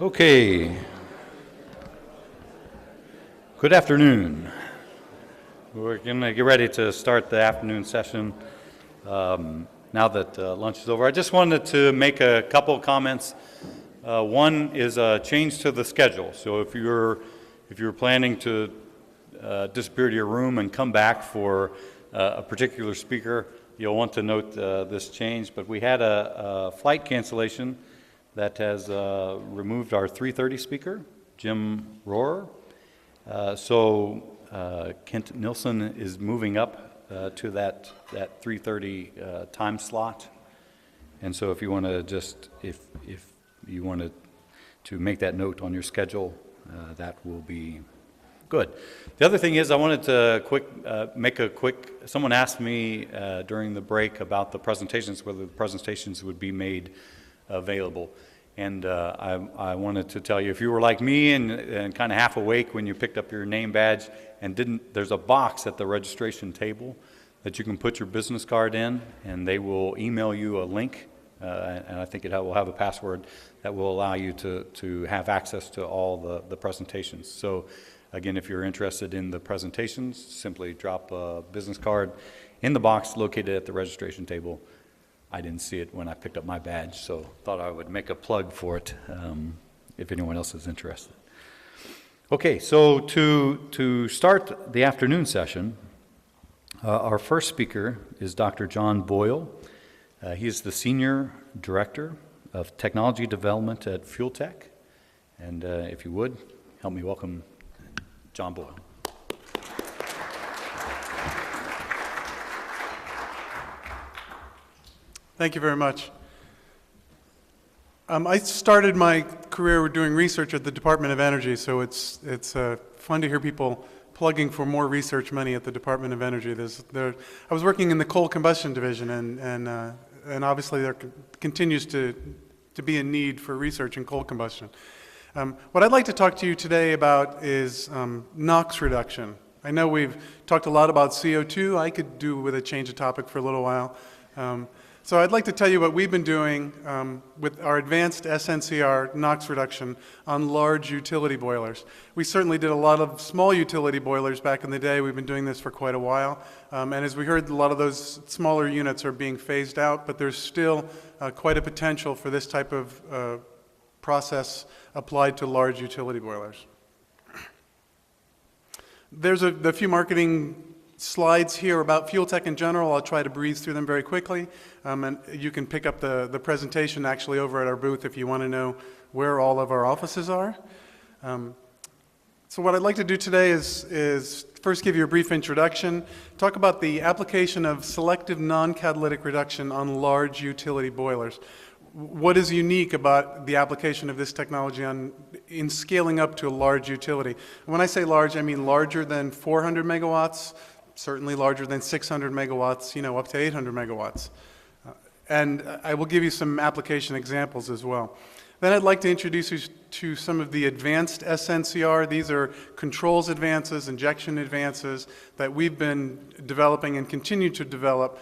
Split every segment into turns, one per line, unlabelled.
Okay. Good afternoon. We're going to get ready to start the afternoon session now that lunch is over. I just wanted to make a couple of comments. One is a change to the schedule. So if you're planning to disappear to your room and come back for a particular speaker, you'll want to note this change. But we had a flight cancellation that has removed our 3:30 speaker, Jim Rohrer. So Kent Nilsson is moving up to that 3:30 time slot. And so if you want to just, if you wanted to make that note on your schedule, that will be good. The other thing is I wanted to make a quick, someone asked me during the break about the presentations, whether the presentations would be made available. And I wanted to tell you, if you were like me and kind of half awake when you picked up your name badge and there's a box at the registration table that you can put your business card in, and they will email you a link, and I think it will have a password that will allow you to have access to all the presentations. So again, if you're interested in the presentations, simply drop a business card in the box located at the registration table. I didn't see it when I picked up my badge, so thought I would make a plug for it if anyone else is interested. Okay, so to start the afternoon session, our first speaker is Dr. John Boyle. He is the Senior Director of Technology Development at Fuel Tech. And if you would, help me welcome John Boyle.
Thank you very much. I started my career doing research at the Department of Energy, so it's fun to hear people plugging for more research money at the Department of Energy. I was working in the coal combustion division, and obviously there continues to be a need for research in coal combustion. What I'd like to talk to you today about is NOx reduction. I know we've talked a lot about CO2. I could do with a change of topic for a little while. So I'd like to tell you what we've been doing with our advanced SNCR NOx reduction on large utility boilers. We certainly did a lot of small utility boilers back in the day. We've been doing this for quite a while. And as we heard, a lot of those smaller units are being phased out, but there's still quite a potential for this type of process applied to large utility boilers. There's a few marketing slides here about Fuel Tech in general. I'll try to breeze through them very quickly. And you can pick up the presentation actually over at our booth if you want to know where all of our offices are. So what I'd like to do today is first give you a brief introduction, talk about the application of selective non-catalytic reduction on large utility boilers. What is unique about the application of this technology in scaling up to a large utility? And when I say large, I mean larger than 400 megawatts, certainly larger than 600 megawatts, up to 800 megawatts. And I will give you some application examples as well. Then I'd like to introduce you to some of the advanced SNCR. These are controls advances, injection advances that we've been developing and continue to develop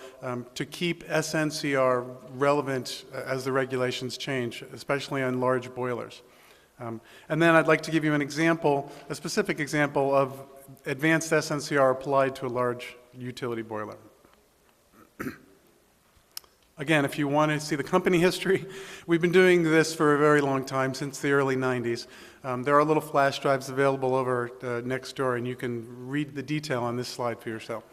to keep SNCR relevant as the regulations change, especially on large boilers. And then I'd like to give you an example, a specific example of advanced SNCR applied to a large utility boiler. Again, if you want to see the company history, we've been doing this for a very long time, since the early 90s. There are little flash drives available over next door, and you can read the detail on this slide for yourself.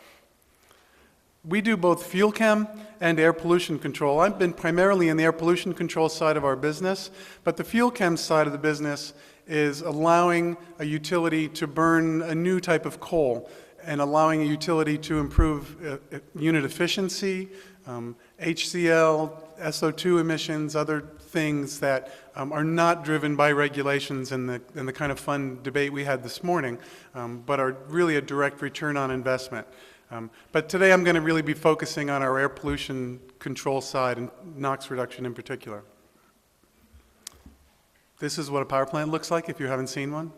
We do both fuel chem and air pollution control. I've been primarily in the air pollution control side of our business, but the fuel chem side of the business is allowing a utility to burn a new type of coal and allowing a utility to improve unit efficiency, HCl, SO2 emissions, other things that are not driven by regulations and the kind of fun debate we had this morning, but are really a direct return on investment. But today I'm going to really be focusing on our air pollution control side and NOx reduction in particular. This is what a power plant looks like if you haven't seen one.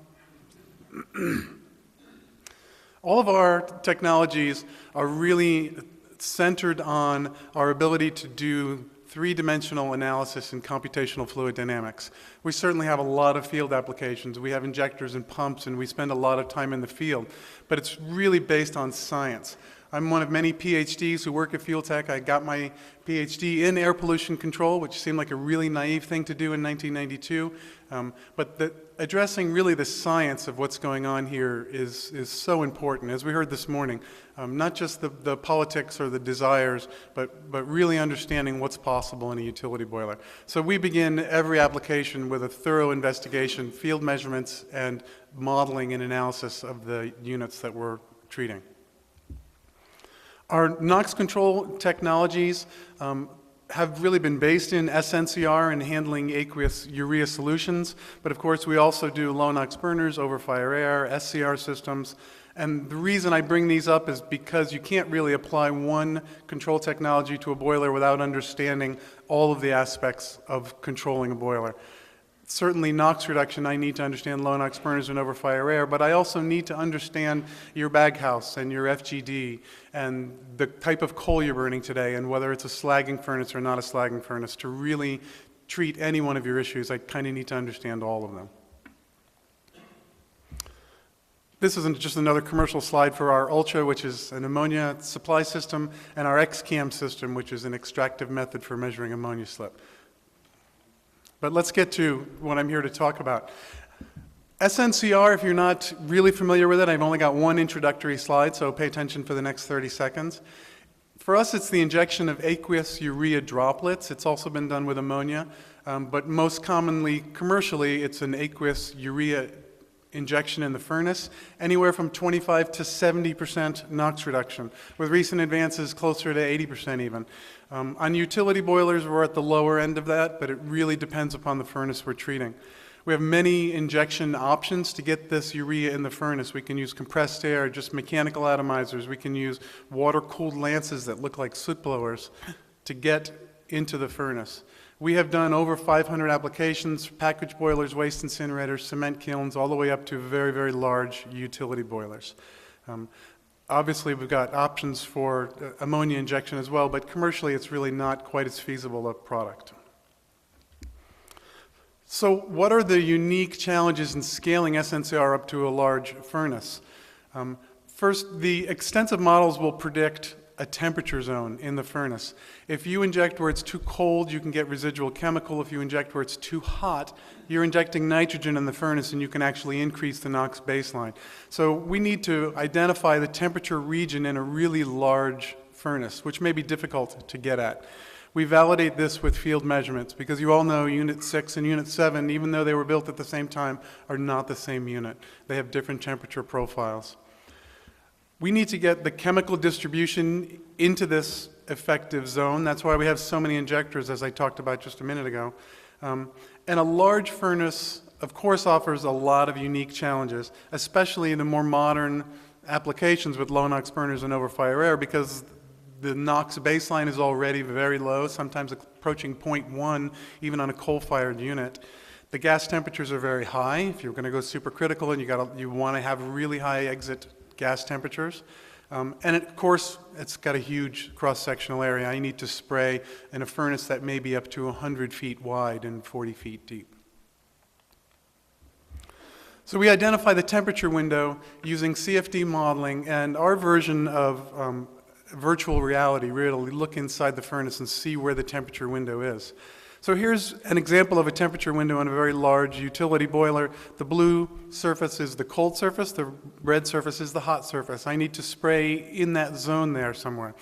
All of our technologies are really centered on our ability to do three-dimensional analysis in computational fluid dynamics. We certainly have a lot of field applications. We have injectors and pumps, and we spend a lot of time in the field. But it's really based on science. I'm one of many PhDs who work at Fuel Tech. I got my PhD in air pollution control, which seemed like a really naive thing to do in 1992. But addressing really the science of what's going on here is so important, as we heard this morning. Not just the politics or the desires, but really understanding what's possible in a utility boiler. So we begin every application with a thorough investigation, field measurements, and modeling and analysis of the units that we're treating. Our NOx control technologies have really been based in SNCR and handling aqueous urea solutions, but of course we also do low-NOx burners, over-fire air, SCR systems, and the reason I bring these up is because you can't really apply one control technology to a boiler without understanding all of the aspects of controlling a boiler. Certainly NOx reduction, I need to understand low-NOx burners and over-fire air, but I also need to understand your baghouse and your FGD and the type of coal you're burning today and whether it's a slagging furnace or not a slagging furnace. To really treat any one of your issues, I kind of need to understand all of them. This isn't just another commercial slide for our Ultra, which is an ammonia supply system, and our XCAM system, which is an extractive method for measuring ammonia slip. But let's get to what I'm here to talk about. SNCR, if you're not really familiar with it, I've only got one introductory slide, so pay attention for the next 30 seconds. For us, it's the injection of aqueous urea droplets. It's also been done with ammonia, but most commonly, commercially, it's an aqueous urea injection in the furnace, anywhere from 25 to 70% NOx reduction, with recent advances closer to 80% even. On utility boilers, we're at the lower end of that, but it really depends upon the furnace we're treating. We have many injection options to get this urea in the furnace. We can use compressed air, just mechanical atomizers. We can use water-cooled lances that look like soot blowers to get into the furnace. We have done over 500 applications, package boilers, waste incinerators, cement kilns, all the way up to very, very large utility boilers. Obviously, we've got options for ammonia injection as well, but commercially it's really not quite as feasible a product. So what are the unique challenges in scaling SNCR up to a large furnace? First, the extensive models will predict a temperature zone in the furnace. If you inject where it's too cold, you can get residual chemical. If you inject where it's too hot, you're injecting nitrogen in the furnace and you can actually increase the NOx baseline. So we need to identify the temperature region in a really large furnace, which may be difficult to get at. We validate this with field measurements because you all know Unit 6 and Unit 7, even though they were built at the same time, are not the same unit. They have different temperature profiles. We need to get the chemical distribution into this effective zone. That's why we have so many injectors, as I talked about just a minute ago. And a large furnace, of course, offers a lot of unique challenges, especially in the more modern applications with low-NOx burners and over-fire air, because the NOx baseline is already very low, sometimes approaching 0.1, even on a coal-fired unit. The gas temperatures are very high. If you're going to go supercritical and you want to have really high exit gas temperatures. And of course, it's got a huge cross-sectional area. I need to spray in a furnace that may be up to 100 feet wide and 40 feet deep. So we identify the temperature window using CFD modeling and our version of virtual reality, really look inside the furnace and see where the temperature window is. So here's an example of a temperature window in a very large utility boiler. The blue surface is the cold surface, the red surface is the hot surface. I need to spray in that zone there somewhere.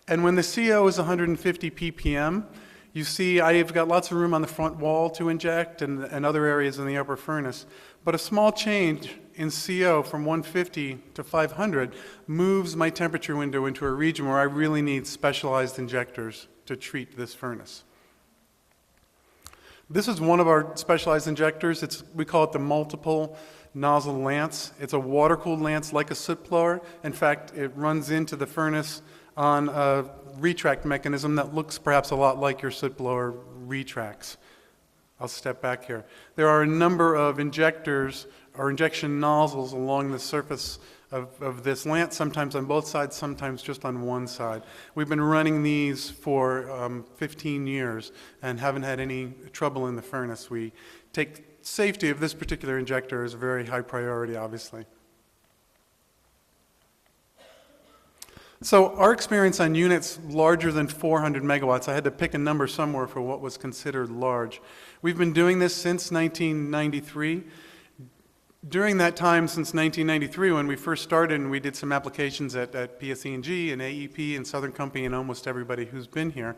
And when the CO is 150 ppm, you see I've got lots of room on the front wall to inject and other areas in the upper furnace. But a small change in CO from 150 to 500 moves my temperature window into a region where I really need specialized injectors to treat this furnace. This is one of our specialized injectors. We call it the multiple nozzle lance. It's a water-cooled lance like a soot blower. In fact, it runs into the furnace on a retract mechanism that looks perhaps a lot like your soot blower retracts. I'll step back here. There are a number of injectors or injection nozzles along the surface of this lance, sometimes on both sides, sometimes just on one side. We've been running these for 15 years and haven't had any trouble in the furnace. We take safety of this particular injector as a very high priority, obviously. So our experience on units larger than 400 megawatts, I had to pick a number somewhere for what was considered large. We've been doing this since 1993. During that time, since 1993, when we first started and we did some applications at PSE&G and AEP and Southern Company and almost everybody who's been here,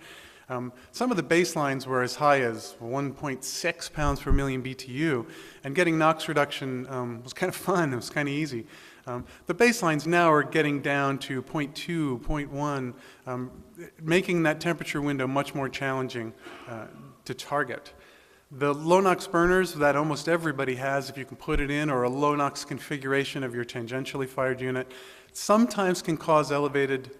some of the baselines were as high as 1.6 pounds per million BTU, and getting NOx reduction was kind of fun. It was kind of easy. The baselines now are getting down to 0.2, 0.1, making that temperature window much more challenging to target. The low-NOx burners that almost everybody has, if you can put it in, or a low-NOx configuration of your tangentially fired unit, sometimes can cause elevated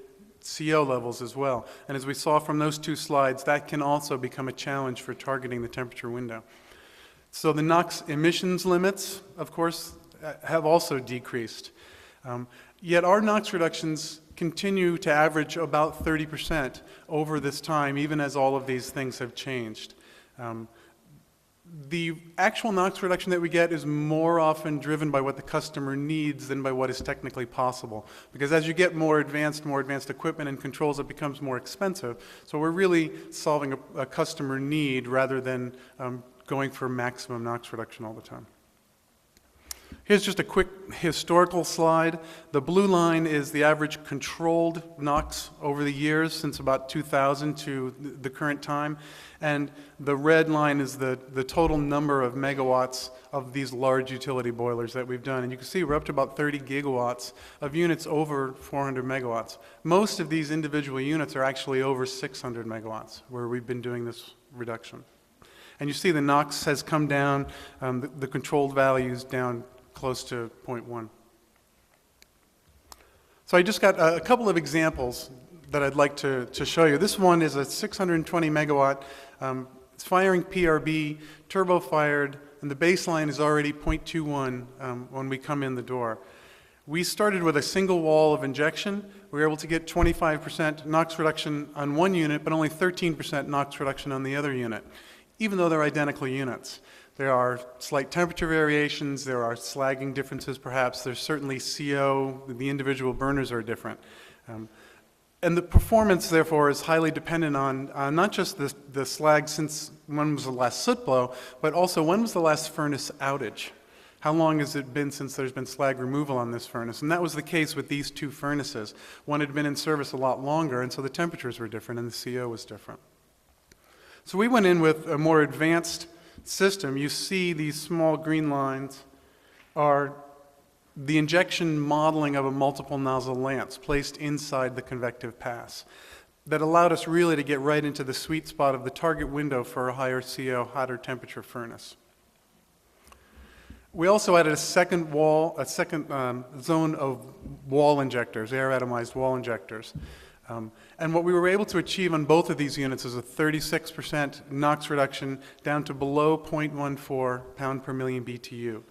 CO levels as well. And as we saw from those two slides, that can also become a challenge for targeting the temperature window. So the NOx emissions limits, of course, have also decreased. Yet our NOx reductions continue to average about 30% over this time, even as all of these things have changed. The actual NOx reduction that we get is more often driven by what the customer needs than by what is technically possible. Because as you get more advanced equipment and controls, it becomes more expensive. So we're really solving a customer need rather than going for maximum NOx reduction all the time. Here's just a quick historical slide. The blue line is the average controlled NOx over the years since about 2000 to the current time. And the red line is the total number of megawatts of these large utility boilers that we've done. And you can see we're up to about 30 gigawatts of units over 400 megawatts. Most of these individual units are actually over 600 megawatts where we've been doing this reduction. And you see the NOx has come down, the controlled values down close to 0.1. So I just got a couple of examples that I'd like to show you. This one is a 620 megawatt. It's firing PRB, turbo fired, and the baseline is already 0.21 when we come in the door. We started with a single wall of injection. We were able to get 25% NOx reduction on one unit, but only 13% NOx reduction on the other unit, even though they're identical units. There are slight temperature variations, there are slagging differences perhaps, there's certainly CO, the individual burners are different. And the performance, therefore, is highly dependent on not just the slag since when was the last soot blow, but also when was the last furnace outage? How long has it been since there's been slag removal on this furnace? And that was the case with these two furnaces. One had been in service a lot longer, and so the temperatures were different and the CO was different. So we went in with a more advanced system. You see these small green lines are the injection modeling of a multiple nozzle lance placed inside the convective pass that allowed us really to get right into the sweet spot of the target window for a higher CO, hotter temperature furnace. We also added a second zone of wall injectors, air-atomized wall injectors. And what we were able to achieve on both of these units is a 36% NOx reduction down to below 0.14 pound per million BTU.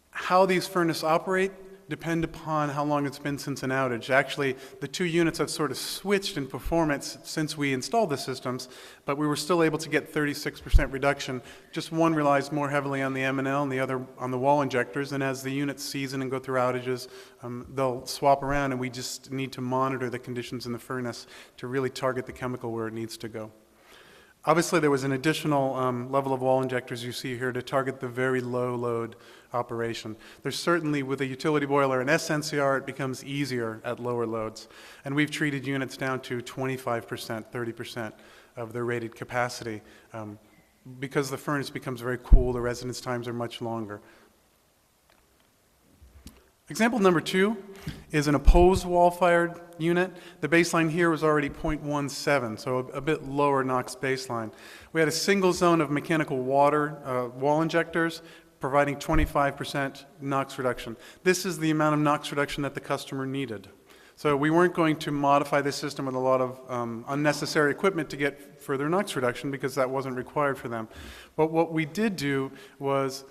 How these furnaces operate depend upon how long it's been since an outage. Actually, the two units have sort of switched in performance since we installed the systems, but we were still able to get 36% reduction. Just one relies more heavily on the MNL and the other on the wall injectors, and as the units season and go through outages, they'll swap around, and we just need to monitor the conditions in the furnace to really target the chemical where it needs to go. Obviously, there was an additional level of wall injectors you see here to target the very low load operation. There's certainly, with a utility boiler and SNCR, it becomes easier at lower loads. And we've treated units down to 25%, 30% of their rated capacity. Because the furnace becomes very cool, the residence times are much longer. Example number 2 is an opposed wall-fired unit. The baseline here was already 0.17, so a bit lower NOx baseline. We had a single zone of mechanical water wall injectors providing 25% NOx reduction. This is the amount of NOx reduction that the customer needed. So we weren't going to modify this system with a lot of unnecessary equipment to get further NOx reduction because that wasn't required for them. But what we did do was,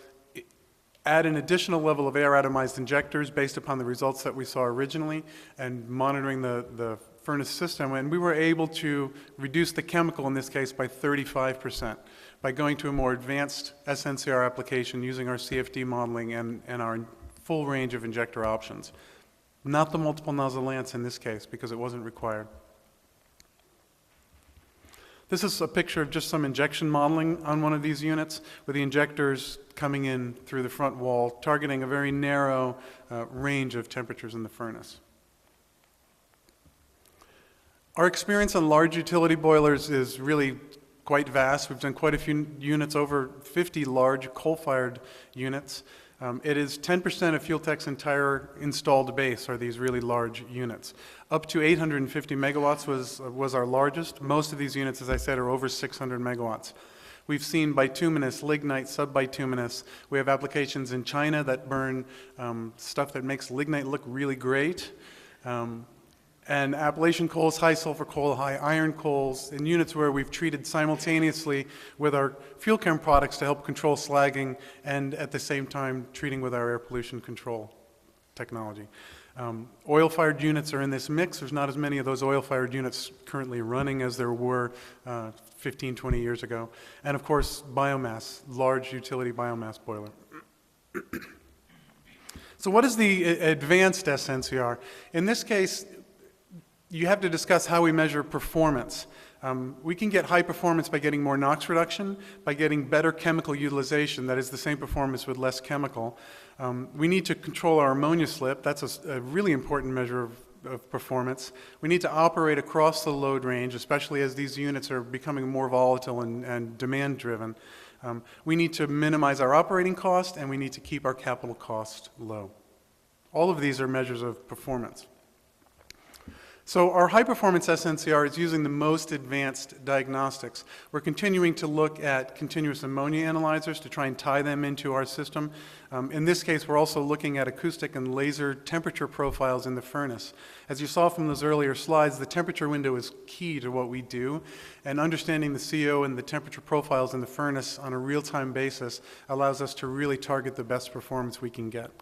add an additional level of air-atomized injectors based upon the results that we saw originally and monitoring the furnace system, and we were able to reduce the chemical in this case by 35% by going to a more advanced SNCR application using our CFD modeling and our full range of injector options. Not the multiple nozzle lance in this case because it wasn't required. This is a picture of just some injection modeling on one of these units with the injectors coming in through the front wall, targeting a very narrow range of temperatures in the furnace. Our experience on large utility boilers is really quite vast. We've done quite a few units, over 50 large coal-fired units. It is 10% of Fuel Tech's entire installed base are these really large units. Up to 850 megawatts was our largest. Most of these units, as I said, are over 600 megawatts. We've seen bituminous, lignite, subbituminous. We have applications in China that burn stuff that makes lignite look really great. And Appalachian coals, high sulfur coal, high iron coals, in units where we've treated simultaneously with our fuel chem products to help control slagging and at the same time treating with our air pollution control technology. Oil-fired units are in this mix. There's not as many of those oil-fired units currently running as there were 15, 20 years ago. And of course, biomass, large utility biomass boiler. So what is the advanced SNCR? In this case, you have to discuss how we measure performance. We can get high performance by getting more NOx reduction, by getting better chemical utilization, that is the same performance with less chemical. We need to control our ammonia slip. That's a really important measure of performance. We need to operate across the load range, especially as these units are becoming more volatile and demand driven. We need to minimize our operating cost, and we need to keep our capital cost low. All of these are measures of performance. So our high-performance SNCR is using the most advanced diagnostics. We're continuing to look at continuous ammonia analyzers to try and tie them into our system. In this case, we're also looking at acoustic and laser temperature profiles in the furnace. As you saw from those earlier slides, the temperature window is key to what we do, and understanding the CO and the temperature profiles in the furnace on a real-time basis allows us to really target the best performance we can get.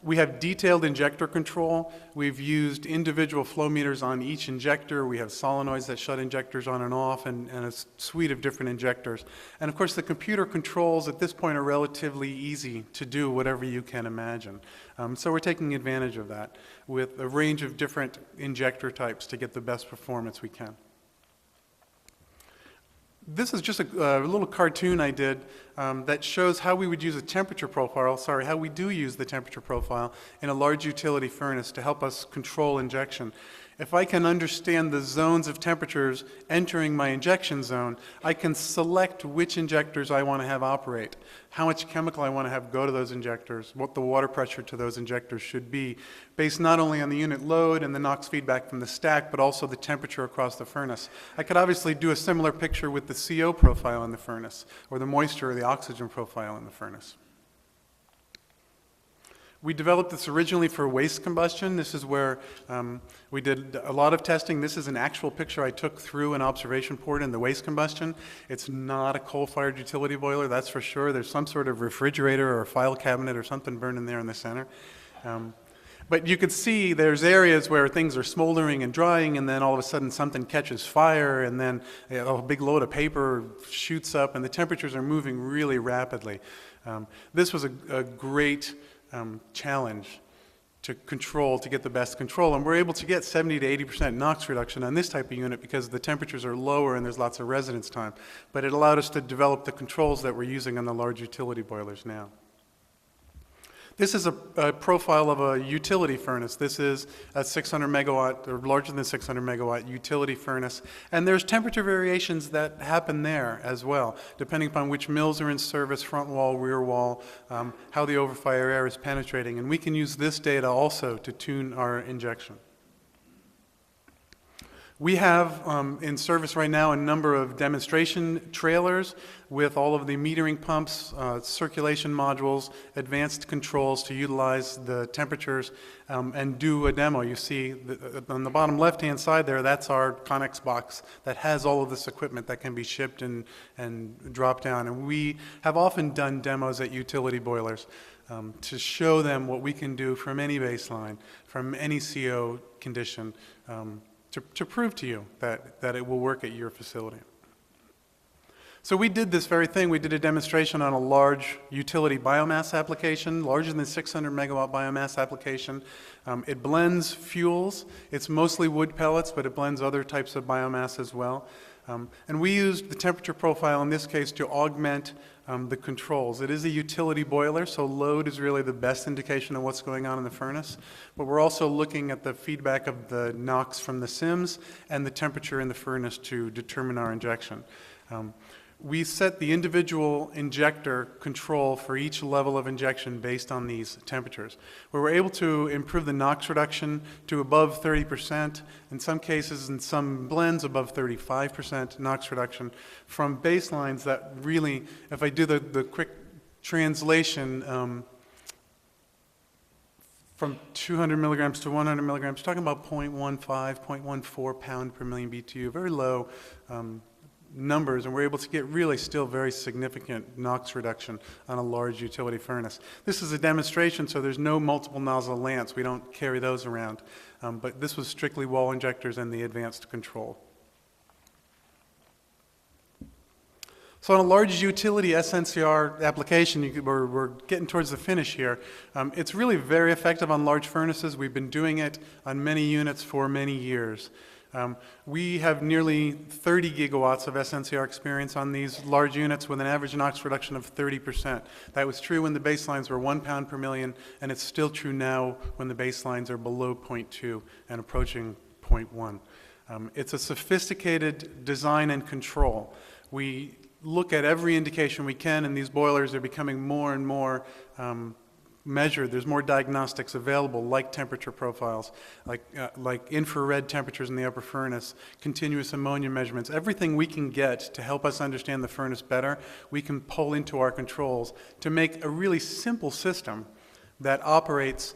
We have detailed injector control. We've used individual flow meters on each injector. We have solenoids that shut injectors on and off, and a suite of different injectors. And of course, the computer controls at this point are relatively easy to do whatever you can imagine. So we're taking advantage of that with a range of different injector types to get the best performance we can. This is just a little cartoon I did that shows how we would use a temperature profile, how we do use the temperature profile in a large utility furnace to help us control injection. If I can understand the zones of temperatures entering my injection zone, I can select which injectors I want to have operate, how much chemical I want to have go to those injectors, what the water pressure to those injectors should be, based not only on the unit load and the NOx feedback from the stack, but also the temperature across the furnace. I could obviously do a similar picture with the CO profile in the furnace, or the moisture or the oxygen profile in the furnace. We developed this originally for waste combustion. This is where we did a lot of testing. This is an actual picture I took through an observation port in the waste combustion. It's not a coal-fired utility boiler, that's for sure. There's some sort of refrigerator or file cabinet or something burning there in the center. But you could see there's areas where things are smoldering and drying, and then all of a sudden something catches fire, and then a big load of paper shoots up, and the temperatures are moving really rapidly. This was a great challenge to control, to get the best control. And we're able to get 70 to 80% NOx reduction on this type of unit because the temperatures are lower and there's lots of residence time. But it allowed us to develop the controls that we're using on the large utility boilers now. This is a profile of a utility furnace. This is a 600 megawatt, or larger than 600 megawatt utility furnace. And there's temperature variations that happen there as well, depending upon which mills are in service, front wall, rear wall, how the overfire air is penetrating. And we can use this data also to tune our injection. We have in service right now a number of demonstration trailers with all of the metering pumps, circulation modules, advanced controls to utilize the temperatures and do a demo. You see on the bottom left-hand side there, that's our Connex box that has all of this equipment that can be shipped and dropped down. And we have often done demos at utility boilers to show them what we can do from any baseline, from any CO condition, to prove to you that it will work at your facility. So we did this very thing. We did a demonstration on a large utility biomass application, larger than 600 megawatt biomass application. It blends fuels. It's mostly wood pellets, but it blends other types of biomass as well. And we used the temperature profile in this case to augment the controls. It is a utility boiler, so load is really the best indication of what's going on in the furnace. But we're also looking at the feedback of the NOx from the sims and the temperature in the furnace to determine our injection. We set the individual injector control for each level of injection based on these temperatures. We were able to improve the NOx reduction to above 30%, in some cases, in some blends, above 35% NOx reduction from baselines that really, if I do the quick translation, from 200 milligrams to 100 milligrams, talking about 0.15, 0.14 pound per million BTU, very low numbers, and we're able to get really still very significant NOx reduction on a large utility furnace. This is a demonstration, so there's no multiple nozzle lamps. We don't carry those around, but this was strictly wall injectors and the advanced control. So on a large utility SNCR application, we're getting towards the finish here. It's really very effective on large furnaces. We've been doing it on many units for many years. We have nearly 30 gigawatts of SNCR experience on these large units with an average NOx reduction of 30%. That was true when the baselines were 1 pound per million, and it's still true now when the baselines are below 0.2 and approaching 0.1. It's a sophisticated design and control. We look at every indication we can, and these boilers are becoming more and more measured. There's more diagnostics available, like temperature profiles, like infrared temperatures in the upper furnace, continuous ammonia measurements. Everything we can get to help us understand the furnace better, we can pull into our controls to make a really simple system that operates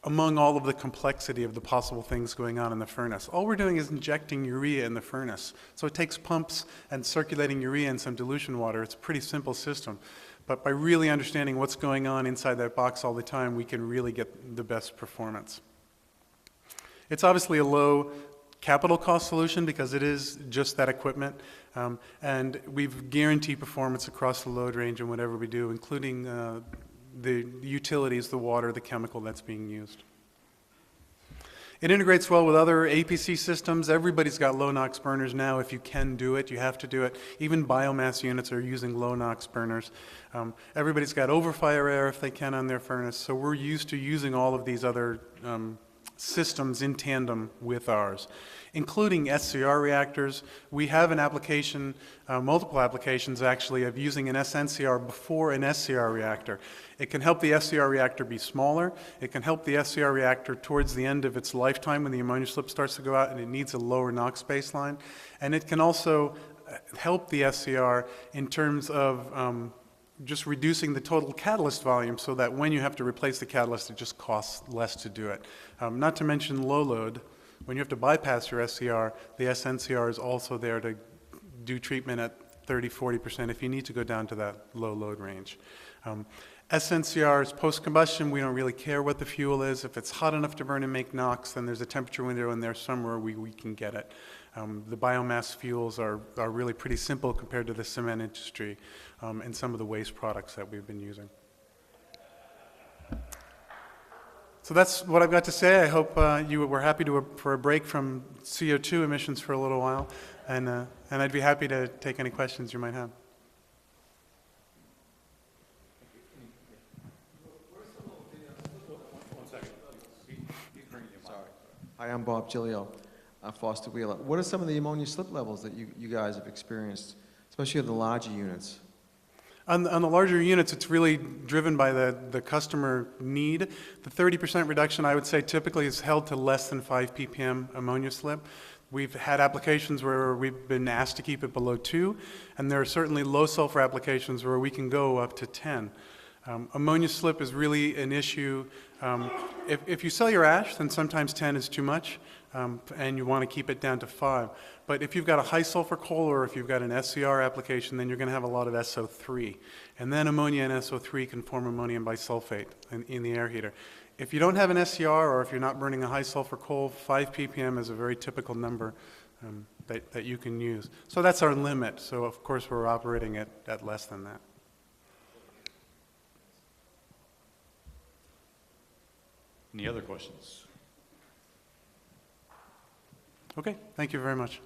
among all of the complexity of the possible things going on in the furnace. All we're doing is injecting urea in the furnace. So it takes pumps and circulating urea and some dilution water. It's a pretty simple system. But by really understanding what's going on inside that box all the time, we can really get the best performance. It's obviously a low capital cost solution because it is just that equipment. And we've guaranteed performance across the load range in whatever we do, including the utilities, the water, the chemical that's being used. It integrates well with other APC systems. Everybody's got low-NOx burners now. If you can do it, you have to do it. Even biomass units are using low-NOx burners. Everybody's got overfire air if they can on their furnace. So we're used to using all of these other systems in tandem with ours, including SCR reactors. We have an application, multiple applications actually, of using an SNCR before an SCR reactor. It can help the SCR reactor be smaller. It can help the SCR reactor towards the end of its lifetime when the ammonia slip starts to go out and it needs a lower NOx baseline. And it can also help the SCR in terms of just reducing the total catalyst volume so that when you have to replace the catalyst, it just costs less to do it. Not to mention low load. When you have to bypass your SCR, the SNCR is also there to do treatment at 30–40% if you need to go down to that low load range. SNCRs post-combustion, we don't really care what the fuel is. If it's hot enough to burn and make NOx, then there's a temperature window in there somewhere we can get it. The biomass fuels are really pretty simple compared to the cement industry and some of the waste products that we've been using. So that's what I've got to say. I hope you were happy for a break from CO2 emissions for a little while, and I'd be happy to take any questions you might have.
Hi, I'm Bob Gilio, Foster Wheeler. What are some of the ammonia slip levels that you guys have experienced, especially in the larger units?
On the larger units, it's really driven by the customer need. The 30% reduction, I would say, typically is held to less than 5 ppm ammonia slip. We've had applications where we've been asked to keep it below 2, and there are certainly low sulfur applications where we can go up to 10. Ammonia slip is really an issue. If you sell your ash, then sometimes 10 is too much, and you want to keep it down to 5. But if you've got a high sulfur coal or if you've got an SCR application, then you're going to have a lot of SO3. And then ammonia and SO3 can form ammonium bisulfate in the air heater. If you don't have an SCR or if you're not burning a high sulfur coal, 5 ppm is a very typical number that you can use. So that's our limit. So of course we're operating at less than that.
Any other questions?
Okay, thank you very much.